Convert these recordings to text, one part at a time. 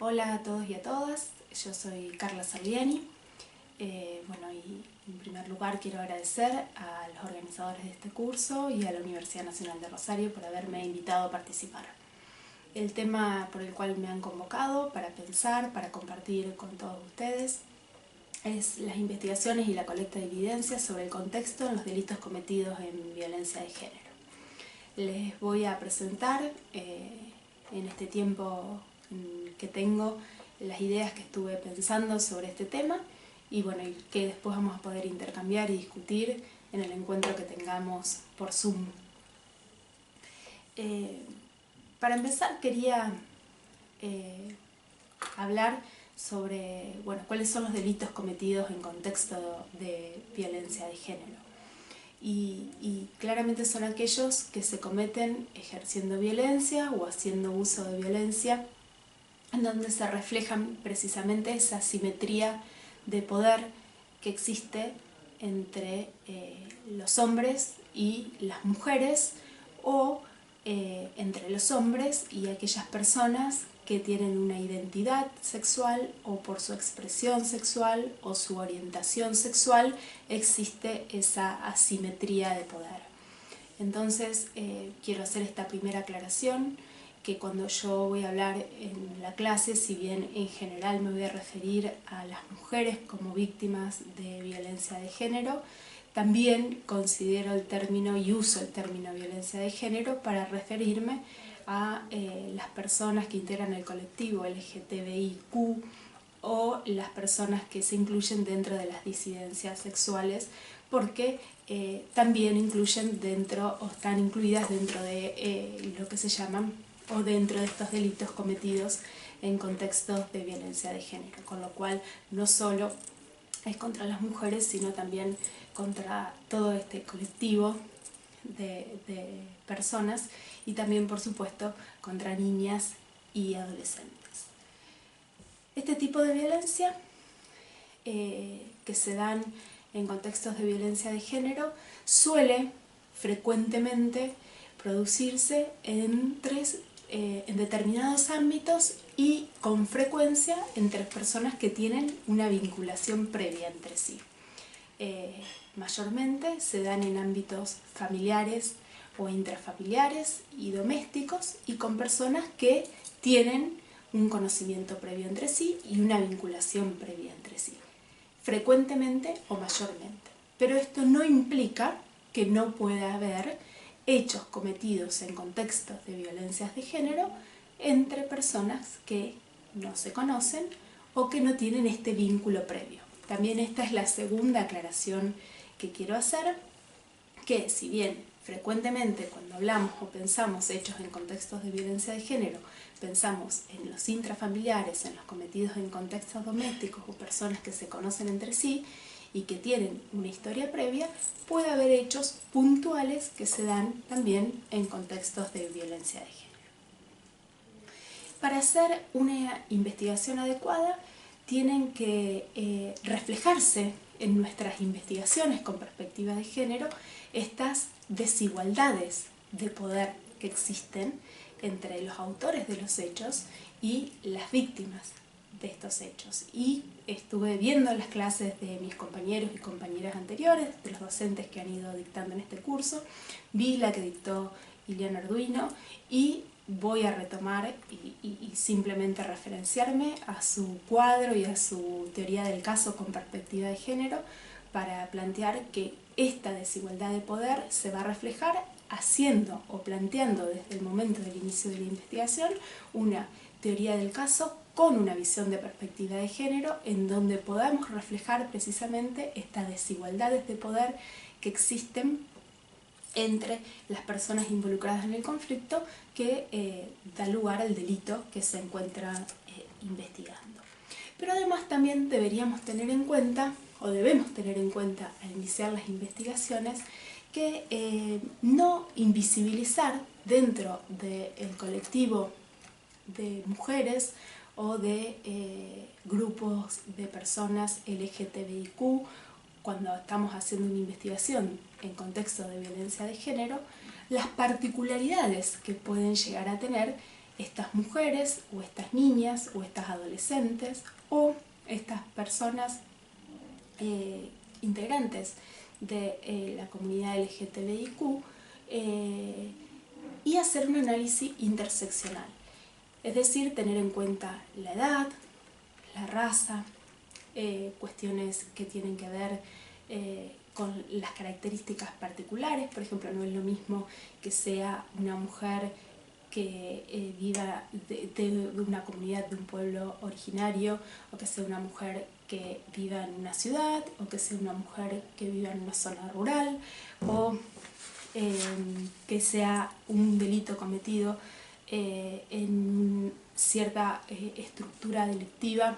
Hola a todos y a todas, yo soy Carla Salviani. Y en primer lugar quiero agradecer a los organizadores de este curso y a la Universidad Nacional de Rosario por haberme invitado a participar. El tema por el cual me han convocado para pensar, para compartir con todos ustedes, es las investigaciones y la colecta de evidencias sobre el contexto en los delitos cometidos en violencia de género. Les voy a presentar en este tiempo que tengo las ideas que estuve pensando sobre este tema y que después vamos a poder intercambiar y discutir en el encuentro que tengamos por Zoom. Para empezar quería hablar sobre cuáles son los delitos cometidos en contexto de violencia de género. Y claramente son aquellos que se cometen ejerciendo violencia o haciendo uso de violencia, en donde se reflejan precisamente esa asimetría de poder que existe entre los hombres y las mujeres, o entre los hombres y aquellas personas que tienen una identidad sexual, o por su expresión sexual o su orientación sexual existe esa asimetría de poder. Entonces quiero hacer esta primera aclaración, que cuando yo voy a hablar en la clase, si bien en general me voy a referir a las mujeres como víctimas de violencia de género, también considero el término y uso el término violencia de género para referirme a las personas que integran el colectivo LGTBIQ o las personas que se incluyen dentro de las disidencias sexuales, porque también incluyen dentro o están incluidas dentro de lo que se llaman o dentro de estos delitos cometidos en contextos de violencia de género, con lo cual no solo es contra las mujeres, sino también contra todo este colectivo de personas, y también por supuesto contra niñas y adolescentes. Este tipo de violencia que se dan en contextos de violencia de género suele frecuentemente producirse en determinados ámbitos y con frecuencia entre personas que tienen una vinculación previa entre sí. Mayormente se dan en ámbitos familiares o intrafamiliares y domésticos, y con personas que tienen un conocimiento previo entre sí y una vinculación previa entre sí, frecuentemente o mayormente. Pero esto no implica que no pueda haber hechos cometidos en contextos de violencias de género entre personas que no se conocen o que no tienen este vínculo previo. También esta es la segunda aclaración que quiero hacer, que si bien frecuentemente cuando hablamos o pensamos hechos en contextos de violencia de género, pensamos en los intrafamiliares, en los cometidos en contextos domésticos o personas que se conocen entre sí y que tienen una historia previa, puede haber hechos puntuales que se dan también en contextos de violencia de género. Para hacer una investigación adecuada, tienen que reflejarse en nuestras investigaciones con perspectiva de género estas desigualdades de poder que existen entre los autores de los hechos y las víctimas de estos hechos. Y estuve viendo las clases de mis compañeros y compañeras anteriores, de los docentes que han ido dictando en este curso, vi la que dictó Ileana Arduino y voy a retomar y simplemente referenciarme a su cuadro y a su teoría del caso con perspectiva de género para plantear que esta desigualdad de poder se va a reflejar haciendo o planteando desde el momento del inicio de la investigación una teoría del caso con una visión de perspectiva de género, en donde podamos reflejar precisamente estas desigualdades de poder que existen entre las personas involucradas en el conflicto, que da lugar al delito que se encuentra investigando. Pero además también deberíamos tener en cuenta, o debemos tener en cuenta al iniciar las investigaciones, que no invisibilizar dentro del colectivo de mujeres o de grupos de personas LGTBIQ, cuando estamos haciendo una investigación en contexto de violencia de género, las particularidades que pueden llegar a tener estas mujeres o estas niñas o estas adolescentes o estas personas integrantes de la comunidad LGTBIQ y hacer un análisis interseccional, es decir, tener en cuenta la edad, la raza, cuestiones que tienen que ver con las características particulares. Por ejemplo, no es lo mismo que sea una mujer que viva de una comunidad, de un pueblo originario, o que sea una mujer que viva en una ciudad, o que sea una mujer que viva en una zona rural, o que sea un delito cometido en cierta estructura delictiva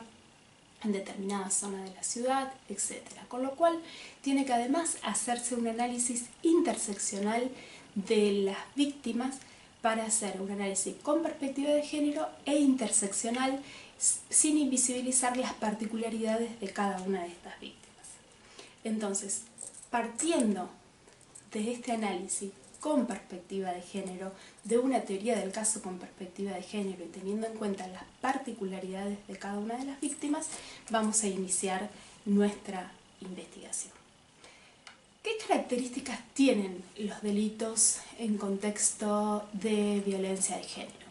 en determinada zona de la ciudad, etc. Con lo cual tiene que además hacerse un análisis interseccional de las víctimas para hacer un análisis con perspectiva de género e interseccional sin invisibilizar las particularidades de cada una de estas víctimas. Entonces, partiendo de este análisis con perspectiva de género, de una teoría del caso con perspectiva de género y teniendo en cuenta las particularidades de cada una de las víctimas, vamos a iniciar nuestra investigación. ¿Qué características tienen los delitos en contexto de violencia de género?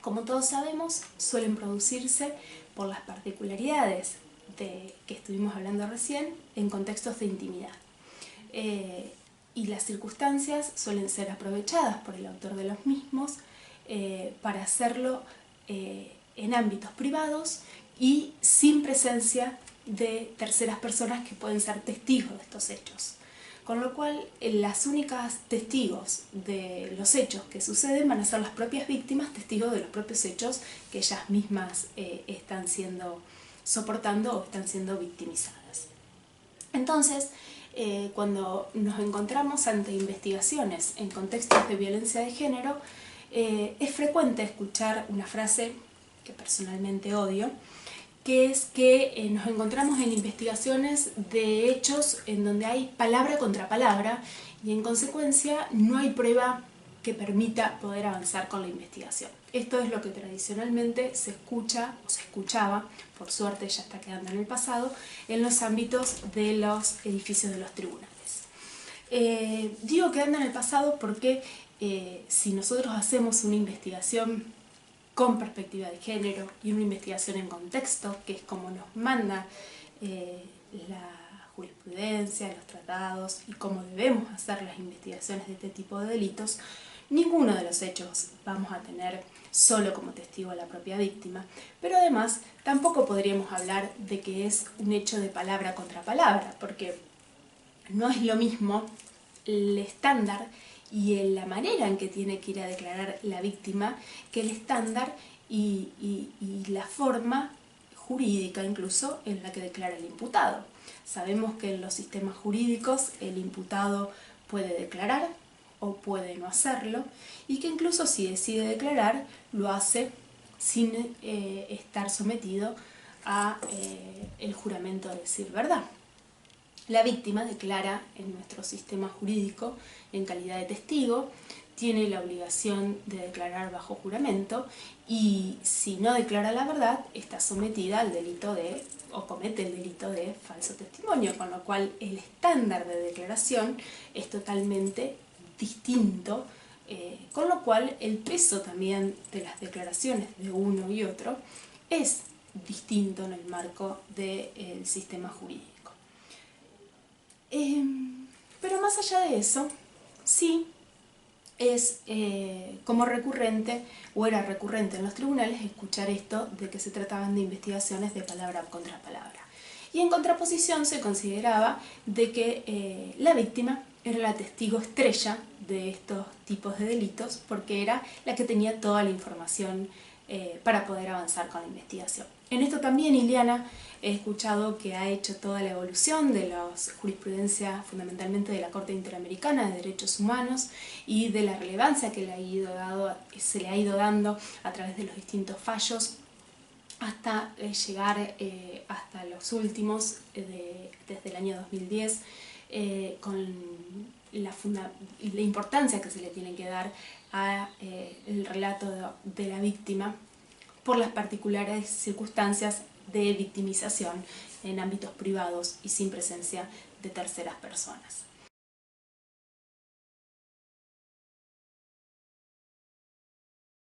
Como todos sabemos, suelen producirse por las particularidades que estuvimos hablando recién en contextos de intimidad. Y las circunstancias suelen ser aprovechadas por el autor de los mismos para hacerlo en ámbitos privados y sin presencia de terceras personas que pueden ser testigos de estos hechos. Con lo cual, las únicas testigos de los hechos que suceden van a ser las propias víctimas, testigos de los propios hechos que ellas mismas están soportando o están siendo victimizadas. Entonces, cuando nos encontramos ante investigaciones en contextos de violencia de género, es frecuente escuchar una frase que personalmente odio, que es que nos encontramos en investigaciones de hechos en donde hay palabra contra palabra y en consecuencia no hay prueba que permita poder avanzar con la investigación. Esto es lo que tradicionalmente se escucha o se escuchaba, por suerte ya está quedando en el pasado, en los ámbitos de los edificios de los tribunales. Digo quedando en el pasado porque si nosotros hacemos una investigación con perspectiva de género y una investigación en contexto, que es como nos manda la jurisprudencia, los tratados y cómo debemos hacer las investigaciones de este tipo de delitos, ninguno de los hechos vamos a tener solo como testigo a la propia víctima, pero además tampoco podríamos hablar de que es un hecho de palabra contra palabra, porque no es lo mismo el estándar y la manera en que tiene que ir a declarar la víctima que el estándar y la forma jurídica incluso en la que declara el imputado. Sabemos que en los sistemas jurídicos el imputado puede declarar o puede no hacerlo y que incluso si decide declarar lo hace sin estar sometido a el juramento de decir verdad. La víctima declara en nuestro sistema jurídico en calidad de testigo, tiene la obligación de declarar bajo juramento y si no declara la verdad está sometida al delito o comete el delito de falso testimonio, con lo cual el estándar de declaración es totalmente distinto, con lo cual el peso también de las declaraciones de uno y otro es distinto en el marco del sistema jurídico. Pero más allá de eso, sí es como recurrente, o era recurrente en los tribunales, escuchar esto de que se trataban de investigaciones de palabra contra palabra. Y en contraposición se consideraba de que la víctima era la testigo estrella de estos tipos de delitos porque era la que tenía toda la información para poder avanzar con la investigación. En esto también Ileana he escuchado que ha hecho toda la evolución de la jurisprudencia fundamentalmente de la Corte Interamericana de Derechos Humanos y de la relevancia que se le ha ido dando a través de los distintos fallos hasta llegar hasta los últimos, desde el año 2010, con la importancia que se le tiene que dar a el relato de la víctima por las particulares circunstancias de victimización en ámbitos privados y sin presencia de terceras personas.